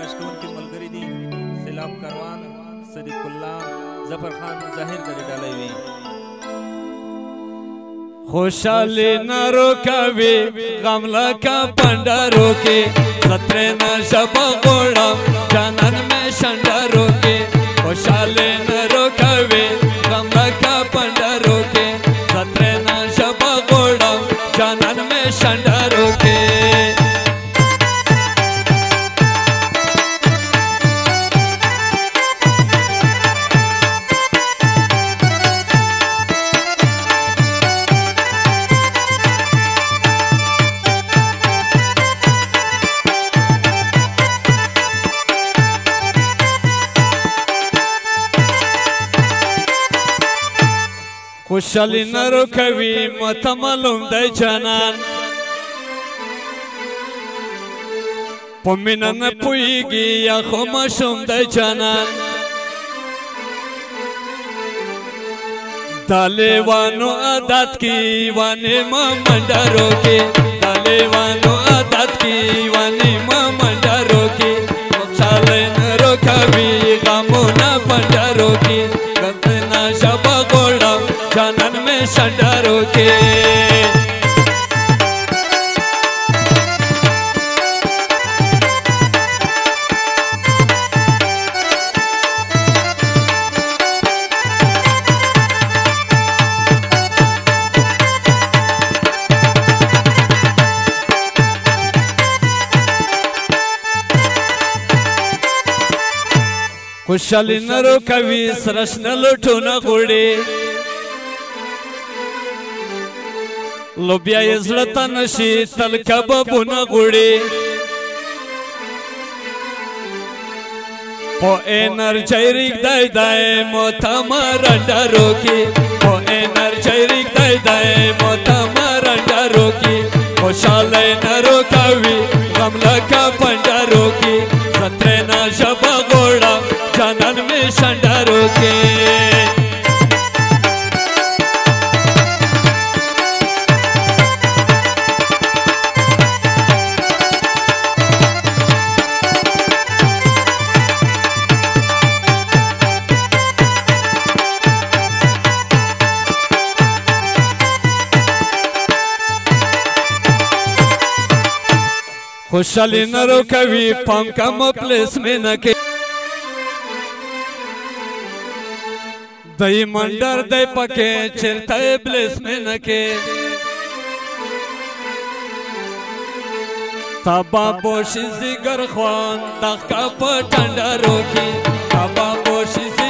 فرمایش کوونکي ملګري دي سیلاب کاروان صدیق الله ظفر خان ظاهر درې ډالۍ وي خوشحالی نرو کوي غم لکه پنډارو کې سترې نه ژبه غوړم جانان مې شنډارو کې خوشحالی نرو کوي غم لکه پنډارو کې سترې نه ژبه غوړم جانان مې شنډارو کې خوشحالی نرو کوي ماته معلوم دی جانان په مینه نه پوهېږي یا خو ماشوم دی جانان دا لیوانو عادت کې وانیما منډارو کې دا لیوانو عادت کې وانیما منډارو کې خوشحالی نرو کوي غمونه پنډارو کې ګرځنه ژبه غوړم جانان میں شنڈارو کے خوشحالی نرو کوي سرشن لټونه غوړي لوبیا یې زړه ته نشي تل کبابونه غوړي په انرژۍ ریږدی دی موته رنډارو کې په انرژۍ ریږدی دی موته رنډارو کې خوشحالی نرو کوي غم لکه پنډارو کې سترې نه ژبه غوړم جانان مې شنډارو کې خوشحالی نرو کوي پام کم پلیس میں نکے دای منډر دی پکې چیرته ابلیس میں نکے تابا بوشی زیگر خوان دخ کا پټنډارو کې تابا بوشی